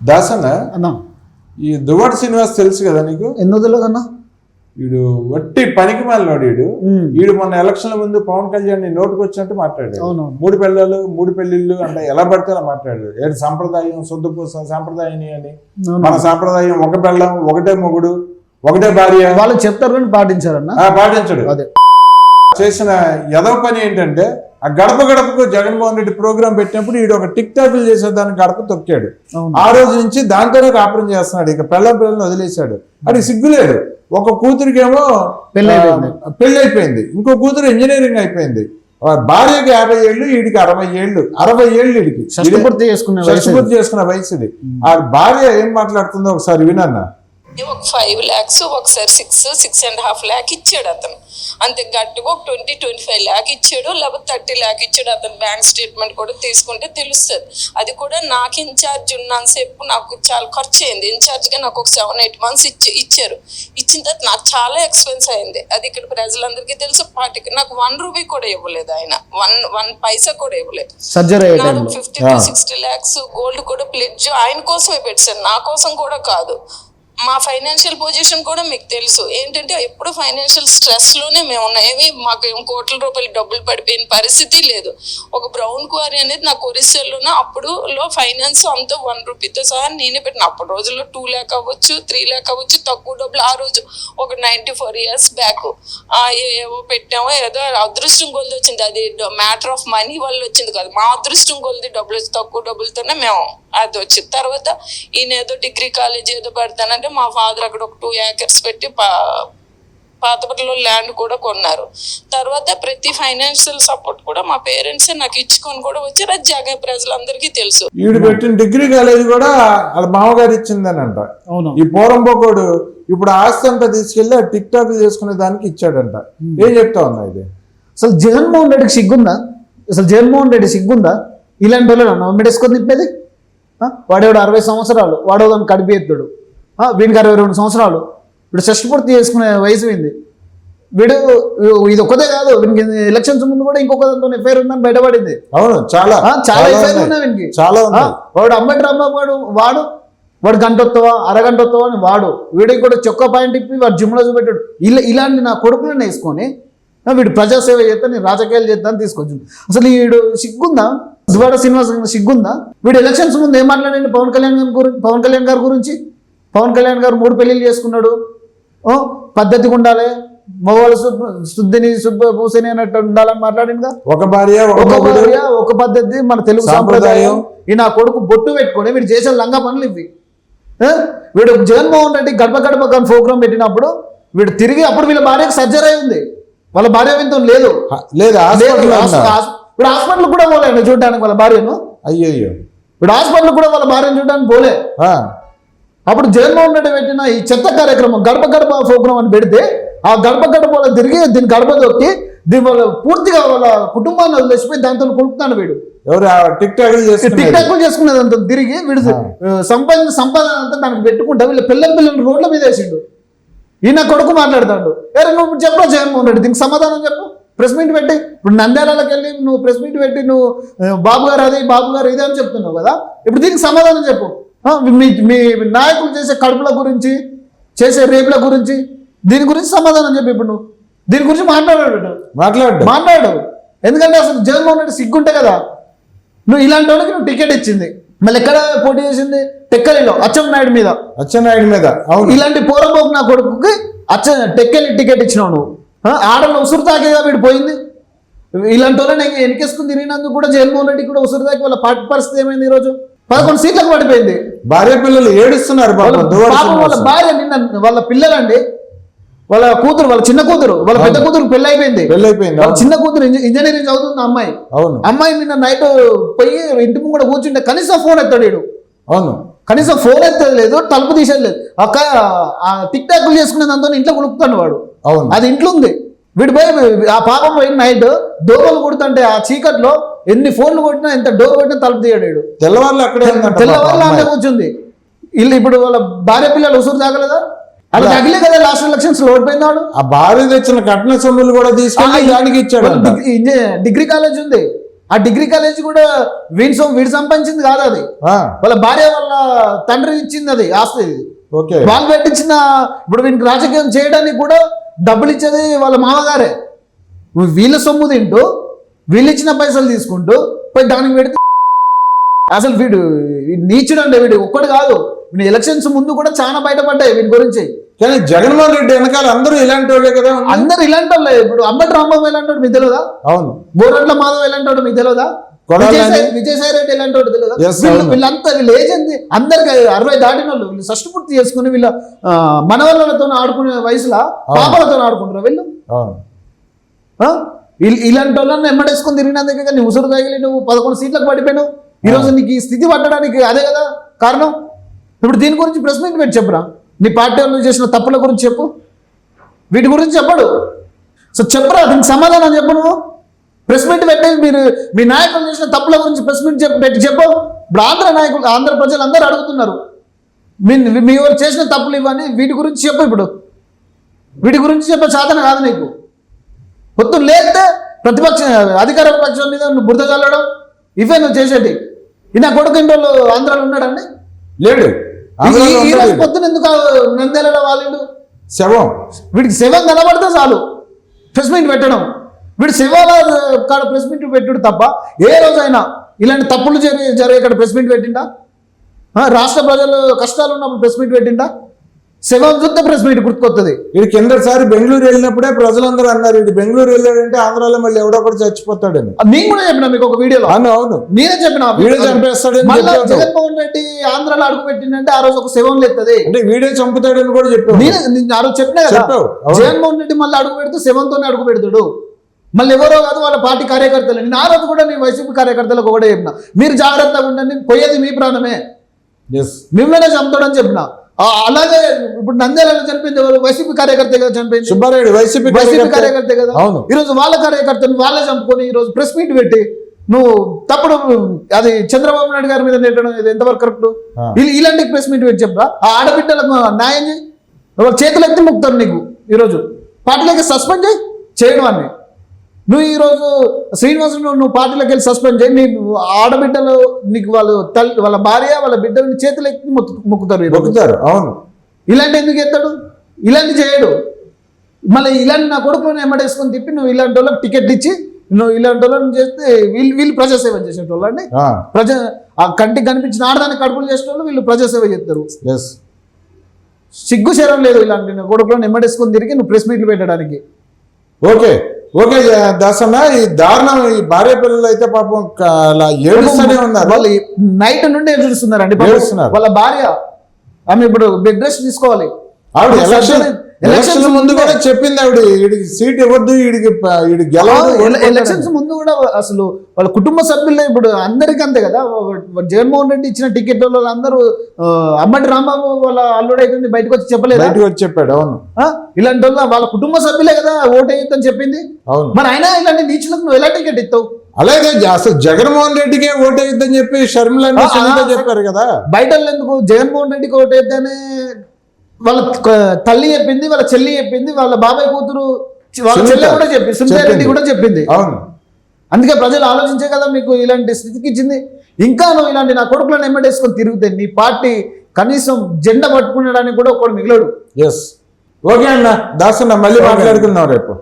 దాసన్న అన్నా ఈ దువ్వాడ శ్రీనివాస్ తెలుసు కదా నీకు? ఎన్నో తెలియదు అన్నా. వీడు వట్టి పనికి మాలినోడు. వీడు మొన్న ఎలక్షన్ల ముందు పవన్ కళ్యాణ్ నోటుకు వచ్చినట్టు మాట్లాడాడు. 3 పిల్లలు 3 పెళ్లిళ్ళు అంటే ఎలా పడితే అలా మాట్లాడాడు. ఏడు సంప్రదాయం శుద్ధపూస సాంప్రదాయం అని. మన సాంప్రదాయం ఒక పెళ్ళం, ఒకటే మొగుడు, ఒకటే భార్య. వాళ్ళు చెప్తారు కానీ పాటించారన్న. పాటించడు. అదే చేసిన ఎదవ పని ఏంటంటే ఆ గడప గడపకు జగన్మోహన్ రెడ్డి ప్రోగ్రామ్ పెట్టినప్పుడు వీడు ఒక టిక్ టాక్లు చేసేదాన్ని గడప తొక్కాడు. ఆ రోజు నుంచి దాంతోనే కాపురం చేస్తున్నాడు. ఇక పిల్లల్ని వదిలేశాడు. అది సిగ్గులేడు. ఒక కూతురికేమో పెళ్లి అయిపోయింది, ఇంకో కూతురు ఇంజనీరింగ్ అయిపోయింది. భార్యకి 50 ఏళ్ళు, వీడికి 60 ఏళ్ళు. 60 ఏళ్ళు వీడికి షష్టిపూర్తి చేసుకున్న వయసు ఇది. ఆ భార్య ఏం మాట్లాడుతుందో ఒకసారి వినన్నా. ఒక 5 lakhs, ఒకసారి 6.5 lakh ఇచ్చాడు అతను. అంతే గట్టిగా ఒక 20-25 lakh ఇచ్చాడు, లేకపోతే 30 lakh ఇచ్చాడు. అతను బ్యాంక్ స్టేట్మెంట్ కూడా తీసుకుంటే తెలుస్తుంది. అది కూడా నాకు ఇన్ఛార్జ్ ఉన్నంతసేపు నాకు చాలా ఖర్చు అయింది. ఇన్ఛార్జ్గా నాకు ఒక 7-8 months ఇచ్చారు. ఇచ్చిన తర్వాత నాకు చాలా ఎక్స్పెన్స్ అయింది. అది ఇక్కడ ప్రజలందరికీ తెలుసు. పార్టీకి నాకు 1 రూపీ కూడా ఇవ్వలేదు ఆయన. 1 పైసా కూడా ఇవ్వలేదు. 50-60 lakhs గోల్డ్ కూడా ప్లెడ్జ్ ఆయన కోసమే పెట్టారు, నా కోసం కూడా కాదు. మా ఫైనాన్షియల్ పొజిషన్ కూడా మీకు తెలుసు. ఏంటంటే ఎప్పుడు ఫైనాన్షియల్ స్ట్రెస్లోనే మేము ఉన్నాం. ఏమి మాకు ఏం కోట్ల రూపాయలు డబ్బులు పడిపోయిన పరిస్థితి లేదు. ఒక బ్రౌన్ క్వారీ అనేది నాకు ఒరిస్సాలోనే అప్పుడులో ఫైనాన్స్ అంతా 1 రూపీతో సహా నేనే పెట్టిన. అప్పుడు రోజుల్లో 2 lakh అవ్వచ్చు, 3 lakh అవ్వచ్చు, తక్కువ డబ్బులు. ఆ రోజు ఒక 94 years బ్యాక్ ఏవో పెట్టామో, ఏదో అదృష్టం కొలది వచ్చింది. అది మ్యాటర్ ఆఫ్ మనీ వల్ల వచ్చింది కాదు, మా అదృష్టం కొలది డబ్బులు వచ్చి తక్కువ డబ్బులతోనే మేము అది వచ్చింది. తర్వాత ఈయన ఏదో డిగ్రీ కాలేజ్ ఏదో పెడతానంటే మా ఫాదర్ అక్కడ ఒక 2 acres పెట్టి పాతపట్లలో ల్యాండ్ కూడా కొన్నారు. తర్వాత ప్రతి ఫైనాన్షియల్ సపోర్ట్ కూడా మా పేరెంట్స్ నాకు ఇచ్చుకొని కూడా వచ్చారు. అది జగన్ ప్రజలందరికీ తెలుసు. వీడు పెట్టిన డిగ్రీ కాలేజ్ కూడా వాళ్ళ మామగారు ఇచ్చిందనంట. ఈ పోరంబోకోడు ఇప్పుడు ఆస్తి అంతా తీసుకెళ్లి టిక్ టాక్ చేసుకునే దానికి ఇచ్చాడంట. ఏం చెప్తా ఉన్నా ఇది? అసలు జగన్మోహన్ రెడ్డికి సిగ్గుందా? అసలు జగన్మోహన్ రెడ్డి సిగ్గుందా? ఇలాంటి వాళ్ళు మెడేసుకొని తిప్పేది. వాడేవాడు 60 సంవత్సరాలు, వాడో దాన్ని కడిపి ఎత్తుడు. వీడికి 62 సంవత్సరాలు. వీడు షష్టిపూర్తి చేసుకునే వయసు అయింది. వీడు ఇది ఒక్కదే కాదు, వీనికి ఎలక్షన్స్ ముందు కూడా ఇంకొక దాంతో ఎఫ్ఐఆర్ ఉందని బయటపడింది. అవును, చాలా ఎఫ్ఐఆర్ ఉన్నాయి వీనికి. వాడు అంబటి రాంబాబు వాడు గంట వస్తావా, అరగంట వస్తావా అని వీడికి కూడా చొక్కా పాయింట్ ఇప్పి వాడు జిమ్లో చూపెట్టాడు. ఇలాంటి నా కొడుకులను వేసుకొని వీడు ప్రజాసేవ చేస్తా, నేను రాజకీయాలు చేస్తాను తీసుకొచ్చింది. అసలు వీడు సిగ్గుందా? దువ్వాడ శ్రీనివాస్ సిగ్గుందా? వీడు ఎలక్షన్స్ ముందు ఏం మాట్లాడండి పవన్ కళ్యాణ్ గారి గురించి? పవన్ కళ్యాణ్ గారు 3 పెళ్లిళ్ళు చేసుకున్నాడు, పద్ధతిగా ఉండాలి, మగవాళ్ళు శుద్ధిని పూసని అన్నట్టు ఉండాలని మాట్లాడిందిగా. ఒక భార్య ఒక పద్ధతి, మన తెలుగు సాంప్రదాయం. ఈ నా కొడుకు బొట్టు పెట్టుకొని వీడు చేసే లంగా పనులు ఇవి. వీడు జగన్మోహన్ రెడ్డి గడప గడప ప్రోగ్రాం పెట్టినప్పుడు వీడు తిరిగి అప్పుడు వీళ్ళ భార్యకు సర్జరీ అయింది. వాళ్ళ భార్య వింతం లేదు. ఇప్పుడు హాస్పిటల్ కూడా పోలే చూడడానికి వాళ్ళ భార్యను. అయ్యో, ఇప్పుడు హాస్పిటల్ కూడా వాళ్ళ భార్యను చూడడానికి పోలే. అప్పుడు జగన్మోహన్ రెడ్డి పెట్టిన ఈ చెత్త కార్యక్రమం గడప గడప ప్రోగ్రాం అని పెడితే ఆ గడప గడప తిరిగి దీన్ని గడప దొక్కి దీని వల్ల పూర్తిగా వాళ్ళ కుటుంబాన్ని వదిలేసిపోయి దాంతో కొడుకుతాను వీడు. టిక్ టాక్లు చేసుకునేది అంత తిరిగి వీడు సంపాదన అంతా దానికి పెట్టుకుంటా వీళ్ళ పిల్లలు రోడ్ల మీద వేసిండు. ఈయన కొడుకు మాట్లాడతాడు. నువ్వు చెప్పు జగన్మోహన్ రెడ్డి, దీనికి సమాధానం చెప్పు. ప్రెస్ మీట్ పెట్టి ఇప్పుడు నంద్యాలకి వెళ్ళి నువ్వు ప్రెస్ మీట్ పెట్టి నువ్వు బాబు గారు అది బాబు గారు ఇది అని చెప్తున్నావు కదా. ఇప్పుడు దీనికి సమాధానం చెప్పు. మీ నాయకులు చేసే కడుపుల గురించి, చేసే రేపుల గురించి, దీని గురించి సమాధానం చెప్పి. ఇప్పుడు నువ్వు దీని గురించి మాట్లాడు. ఎందుకంటే అసలు జగన్మోహన్ రెడ్డి సిగ్గుంటే కదా నువ్వు ఇలాంటి వాళ్ళకి నువ్వు టికెట్ ఇచ్చింది. మళ్ళీ ఎక్కడ పోటీ చేసింది? టెక్కలిలో అచ్చెన్నాయుడు మీద. ఇలాంటి పోరబోకు నా కొడుకుకి టెక్కలి టికెట్ ఇచ్చినావు నువ్వు. ఆడలో ఉసురు తాకేగా వీడు పోయింది. ఇలాంటి వాళ్ళని ఎన్నికేసుకుని తిరిగినందుకు కూడా జగన్మోహన్ రెడ్డి కూడా ఉసురు తాకి వాళ్ళ పార్టీ పరిస్థితి ఏమైంది? ఈరోజు 11 సీట్లకు పడిపోయింది. భార్య పిల్లలు ఏడుస్తున్నారు. వాళ్ళ భార్య నిన్న వాళ్ళ పిల్లలండి, వాళ్ళ కూతురు, వాళ్ళ చిన్న కూతురు, వాళ్ళ పెద్ద కూతురు పెళ్లి అయిపోయింది. వాళ్ళ చిన్న కూతురు ఇంజనీరింగ్ చదువుతుంది అమ్మాయి. నిన్న నైట్ పోయి ఇంటి ముందు కూర్చుంటే కనీసం ఫోన్ ఎత్తాడు వీడు. కనీసం ఫోన్ ఎత్తది లేదు, తలుపు తీసేది లేదు. టిక్ టాక్లు చేసుకునే దాంతో ఇంట్లో కొనుక్కుతాడు వాడు. అది ఇంట్లో ఉంది. వీడు పోయి ఆ పాపం పోయి నైట్ దోమలు కొడుతుంటే ఆ చీకట్లో ఎన్ని ఫోన్లు కొట్టినా, ఎంత డోర్ కొట్టినా తలుపు తీయడాడు. తెల్లవాళ్ళు అక్కడే కూర్చుంది. ఇప్పుడు వాళ్ళ భార్య పిల్లలు ఉసురు తాగలేదా? అలా తగిలే కదా లాస్ట్ ఎలక్షన్స్ లో ఓడిపోయిందాడు. ఆ భార్య తెచ్చిన కట్న సొమ్ములు కూడా తీసుకెళ్ళి దానికి ఇచ్చాడు. డిగ్రీ కాలేజ్ ఉంది, ఆ డిగ్రీ కాలేజ్ కూడా వీడు సంపాదించింది కాదు అది, వాళ్ళ భార్య వాళ్ళ తండ్రి ఇచ్చింది అది ఆస్తి. ఓకే, వాళ్ళు పెట్టించిన, ఇప్పుడు వీనికి రాజకీయం చేయడానికి కూడా డబ్బులు ఇచ్చేది వాళ్ళ మామగారే. వీళ్ళ సొమ్ము తింటూ వీళ్ళు ఇచ్చిన పైసలు తీసుకుంటూ పోయి దానికి పెడితే అసలు వీడు నీచుడు అండి. వీడు ఒక్కడు కాదు, వీడు ఎలక్షన్స్ ముందు కూడా చాలా బయటపడ్డాయి వీడి గురించి. కానీ జగన్మోహన్ రెడ్డి వెనకాల అందరూ ఇలాంటి వాళ్ళే కదా, అందరు ఇలాంటి వాళ్ళే. ఇప్పుడు అంబటి రాంబాబు ఎలాంటి వాడు మీకు తెలియదా? అవును. బోరట్ల మాధవ్ ఎలాంటి వాడు మీకు తెలియదా? విజయసాయి రెడ్డి ఎలాంటి వాడు తెలియదా? వీళ్ళంతా వీళ్ళు ఏజెంట్ అందరికి 60 దాటిన వాళ్ళు, వీళ్ళు షష్టి పూర్తి చేసుకుని వీళ్ళ మనవళ్ళతో ఆడుకునే వయసులో పాపలతో ఆడుకుంటారు వీళ్ళు. ఇలాంటి వాళ్ళని ఎమ్మడేసుకొని తిరిగినందుకే నీ ఉసురు తగిలి నువ్వు 11 సీట్లకు పడిపోయినావు. ఈరోజు నీకు ఈ స్థితి పట్టడానికి అదే కదా కారణం. ఇప్పుడు దీని గురించి ప్రెస్ మీట్ పెట్టి చెప్పురా, నీ పార్టీ వాళ్ళు చేసిన తప్పుల గురించి చెప్పు, వీటి గురించి చెప్పడు. సో చెప్పరా, దీనికి సమాధానం చెప్పు. నువ్వు ప్రెస్ మీట్ పెట్టి మీరు మీ నాయకులు చేసిన తప్పుల గురించి ప్రెస్ మీట్ పెట్టి చెప్పు. ఇప్పుడు ఆంధ్ర ప్రజలు అందరూ అడుగుతున్నారు, మీ ఎవరు చేసిన తప్పులు ఇవన్నీ, వీటి గురించి చెప్పు. ఇప్పుడు వీటి గురించి చెప్పే సాధన కాదు నీకు. పొద్దున్న లేస్తే అధికార పక్షం మీద నువ్వు బురద చల్లడం, ఇవే నువ్వు చేసేటి. నా కొడుకు ఇంట్లో ఆంధ్రాలో ఉన్నాడండి, లేడు. ఈ రోజు పొద్దున ఎందుకు నంద్యాలలో వాళ్ళు శవం, వీడికి శవం కనబడితే చాలు ప్రెస్ మీట్ పెట్టడం. వీడు శవాల కాడ ప్రెస్ మీట్ పెట్టుడు తప్ప ఏ రోజైనా ఇలాంటి తప్పులు జరిగే ఇక్కడ ప్రెస్ మీట్ పెట్టిండా? రాష్ట్ర ప్రజలు కష్టాలు ఉన్నప్పుడు ప్రెస్ మీట్ పెట్టిండా? శవం చూస్తే ప్రెస్ మీట్ గుర్తుకొస్తుంది. ఇది కిందసారి బెంగళూరు వెళ్ళినప్పుడే ప్రజలందరూ అన్నారు, ఇది బెంగళూరు వెళ్ళాడంటే ఆంధ్రాలో మళ్ళీ ఎవడో ఒకటి చచ్చిపోతాడని. నేను కూడా చెప్పిన మీకు ఒక వీడియోలో. అవును, నేనే చెప్పిన వీడియో చంపేస్తాడని. జగన్మోహన్ రెడ్డి ఆంధ్రాలో అడుగు పెట్టిందంటే ఆ రోజు ఒక శవం లేస్తుంది అంటే వీడియో చంపుతాడని కూడా చెప్పావు. నేను ఆ రోజు చెప్పినా కదా, జగన్మోహన్ రెడ్డి మళ్ళీ అడుగు పెడితే శవంతోనే అడుగు పెడతాడు. మళ్ళీ ఎవరో కాదు వాళ్ళ పార్టీ కార్యకర్తలు. నేను ఆ రోజు కూడా నేను వైసీపీ కార్యకర్తలకు ఒకటే చెప్పిన, మీరు జాగ్రత్తగా ఉండండి, పోయేది మీ ప్రాణమే, మిమ్మల్నే చంపుతాడని చెప్పిన. అలాగే ఇప్పుడు నంద్యాలలో చనిపోయింది వైసీపీ కార్యకర్త కదా, చనిపోయింది సుబ్బారెడ్డి వైసీపీ కార్యకర్తే కదా. ఈరోజు వాళ్ళ కార్యకర్తను వాళ్ళే చంపుకొని ఈరోజు ప్రెస్ మీట్ పెట్టి నువ్వు తప్పుడు అది చంద్రబాబు నాయుడు గారి మీద నెట్టడం ఇది ఎంతవరకు కరెక్ట్? ఇలాంటి ప్రెస్ మీట్ పెట్టి చెప్పరా, ఆ ఆడబిడ్డలకు న్యాయం చేయి. చేతులు ఎత్తి ముక్తారు నీకు. ఈరోజు పార్టీలోకి సస్పెండ్ చేయడం అన్ని. నువ్వు ఈరోజు శ్రీనివాసు నువ్వు పార్టీలోకి వెళ్ళి సస్పెండ్ చేయి, నీ ఆడబిడ్డలు నీకు వాళ్ళ భార్య వాళ్ళ బిడ్డలు చేతులు ఎత్తి మొక్కుతారు. అవును, ఇలాంటి ఎందుకు ఎత్తాడు? ఇలాంటి చేయడు. మళ్ళీ ఇలాంటి నా కొడుకులను ఎమ్మడేసుకొని తిప్పి నువ్వు ఇలాంటి వాళ్ళకి టికెట్ ఇచ్చి నువ్వు ఇలాంటి వాళ్ళని చేస్తే వీళ్ళు ప్రజాసేవ చేసేటోళ్ళు అండి. ఆ కంటికి కనిపించిన ఆడదానికి కడుపులు చేసేటోళ్ళు వీళ్ళు ప్రజాసేవ చేస్తారు. సిగ్గు శరం లేదు ఇలాంటి నా కొడుకులను ఎమ్మడేసుకొని తిరిగి నువ్వు ప్రెస్ మీట్లు పెట్టడానికి. ఓకే దాసన్న, ఈ దారుణం ఈ భార్య పిల్లలు అయితే పాపం అలా ఏడుస్తూనే ఉన్నారు. వాళ్ళు నైట్ నుండి ఏడుస్తున్నారండి. వాళ్ళ భార్య ఆమె ఇప్పుడు బెడ్ రెస్ట్ తీసుకోవాలి. ఆవిడ ఎలక్షన్ ముందు కూడా చెప్పింది, ఆవిడ వీడికి సీట్ ఇవ్వద్దు, వీడికి ఎలక్షన్స్ ముందు కూడా అసలు వాళ్ళ కుటుంబ సభ్యులే. ఇప్పుడు అందరికీ అంతే కదా, జగన్మోహన్ రెడ్డి ఇచ్చిన టికెట్ వాళ్ళు అందరూ అంబటి రాంబాబు వాళ్ళ అల్లుడైతుంది బయటకు వచ్చి చెప్పాడు. అవును, ఇలాంటి వాళ్ళ కుటుంబ సభ్యులే కదా ఓటు వేయొద్దని చెప్పింది. అవును, మరి అయినా ఇలాంటి నీచులకు నువ్వు ఎలా టికెట్ ఇస్తావు? అలాగే అసలు జగన్మోహన్ రెడ్డికే ఓటు వేయొద్దని చెప్పి షర్మిల చెప్పారు కదా. బయట ఎందుకు జగన్మోహన్ రెడ్డికి ఓటు వేద్దని వాళ్ళ తల్లి చెప్పింది, వాళ్ళ చెల్లి చెప్పింది, వాళ్ళ బాబాయ్ కూతురు వాళ్ళ చెల్లి కూడా చెప్పింది, సునీతారెడ్డి కూడా చెప్పింది. అవును, అందుకే ప్రజలు ఆలోచించే కదా మీకు ఇలాంటి స్థితికి ఇచ్చింది. ఇంకా నువ్వు ఇలాంటి నా కొడుకులను ఎమ్మడేసుకొని తిరిగితే నీ పార్టీ కనీసం జెండా పట్టుకునడానికి కూడా ఒకడు మిగిలడు. ఓకే అన్న దాసన్న, మళ్ళీ మాట్లాడుకుందాం రేపు.